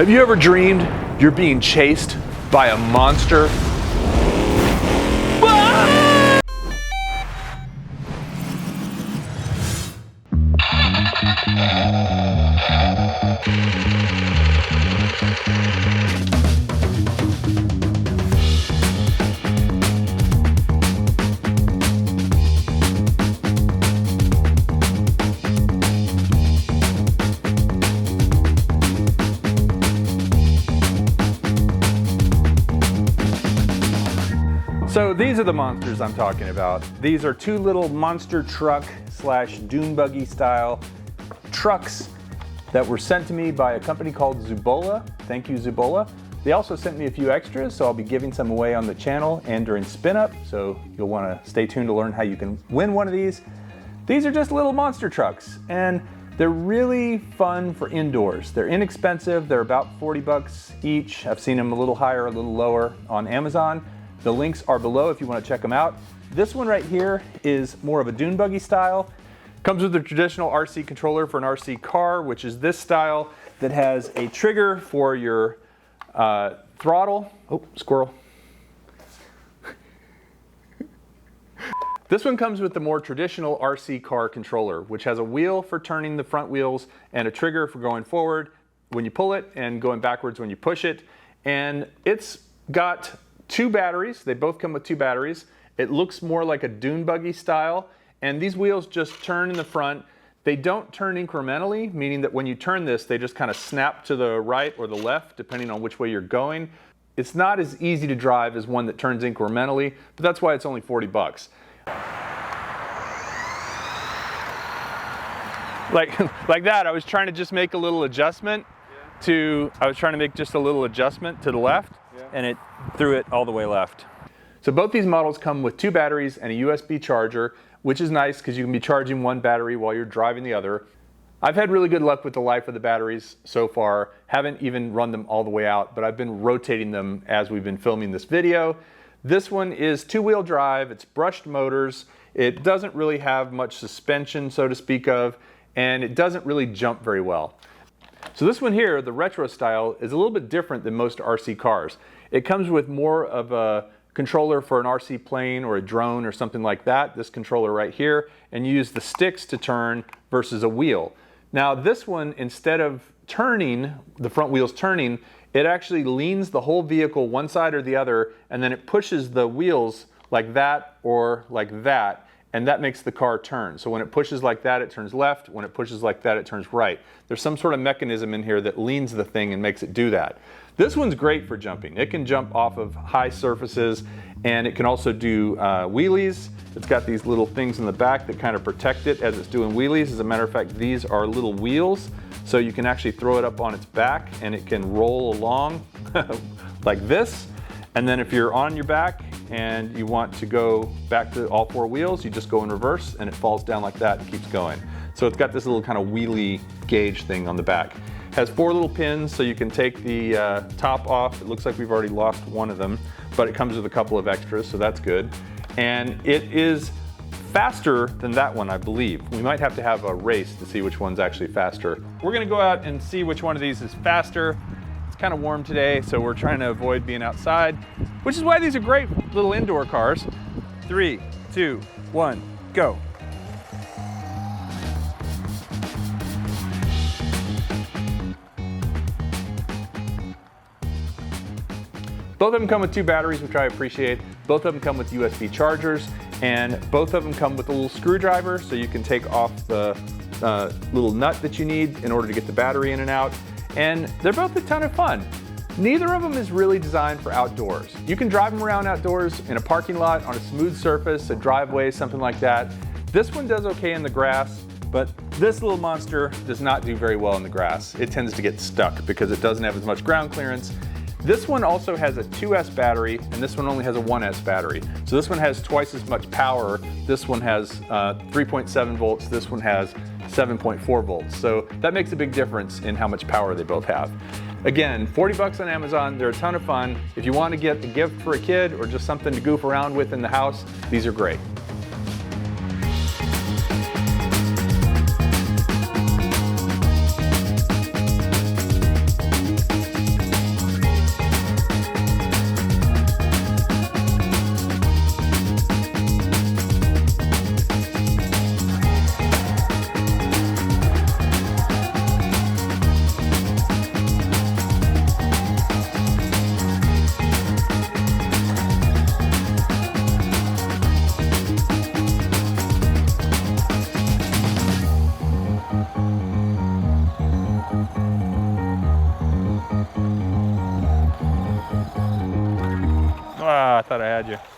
Have you ever dreamed you're being chased by a monster? So these are the monsters I'm talking about. These are two little monster truck slash dune buggy style trucks that were sent to me by a company called Zoubola. Thank you, Zoubola. They also sent me a few extras, so I'll be giving some away on the channel and during spin up. So you'll want to stay tuned to learn how you can win one of these. These are just little monster trucks and they're really fun for indoors. They're inexpensive. They're about 40 bucks each. I've seen them a little higher, a little lower on Amazon. The links are below if you want to check them out. This one right here is more of a dune buggy style. Comes with the traditional RC controller for an RC car, which is this style that has a trigger for your throttle. Oh, squirrel. This one comes with the more traditional RC car controller, which has a wheel for turning the front wheels and a trigger for going forward when you pull it and going backwards when you push it. And it's got two batteries. They both come with two batteries. It looks more like a dune buggy style, and these wheels just turn in the front. They don't turn incrementally, meaning that when you turn this, they just kind of snap to the right or the left, depending on which way you're going. It's not as easy to drive as one that turns incrementally, but that's why it's only 40 bucks. Like that, I was trying to just make a little adjustment to the left, and it threw it all the way left. So both these models come with two batteries and a USB charger, which is nice because you can be charging one battery while you're driving the other. I've had really good luck with the life of the batteries so far. Haven't even run them all the way out, but I've been rotating them as we've been filming this video. This one is two-wheel drive, it's brushed motors, it doesn't really have much suspension, so to speak of, and it doesn't really jump very well. So this one here, the retro style, is a little bit different than most RC cars. It comes with more of a controller for an RC plane or a drone or something like that, this controller right here, and you use the sticks to turn versus a wheel. Now this one, instead of turning, the front wheels turning, it actually leans the whole vehicle one side or the other, and then it pushes the wheels like that or like that, and that makes the car turn. So when it pushes like that, it turns left. When it pushes like that, it turns right. There's some sort of mechanism in here that leans the thing and makes it do that. This one's great for jumping. It can jump off of high surfaces, and it can also do wheelies. It's got these little things in the back that kind of protect it as it's doing wheelies. As a matter of fact, these are little wheels, so you can actually throw it up on its back and it can roll along like this. And then if you're on your back and you want to go back to all four wheels, you just go in reverse and it falls down like that and keeps going. So it's got this little kind of wheelie gauge thing on the back. It has four little pins so you can take the top off. It looks like we've already lost one of them, but it comes with a couple of extras, so that's good. And it is faster than that one, I believe. We might have to have a race to see which one's actually faster. We're gonna go out and see which one of these is faster. It's kind of warm today, so we're trying to avoid being outside, which is why these are great little indoor cars. 3, 2, 1, go. Both of them come with two batteries, which I appreciate. Both of them come with USB chargers, and both of them come with a little screwdriver so you can take off the little nut that you need in order to get the battery in and out. And they're both a ton of fun. Neither of them is really designed for outdoors. You can drive them around outdoors in a parking lot, on a smooth surface, a driveway, something like that. This one does okay in the grass, but this little monster does not do very well in the grass. It tends to get stuck because it doesn't have as much ground clearance. This one also has a 2S battery, and this one only has a 1S battery. So this one has twice as much power. This one has 3.7 volts. This one has 7.4 volts. So that makes a big difference in how much power they both have. Again, 40 bucks on Amazon. They're a ton of fun. If you want to get a gift for a kid or just something to goof around with in the house, these are great. I thought I had you.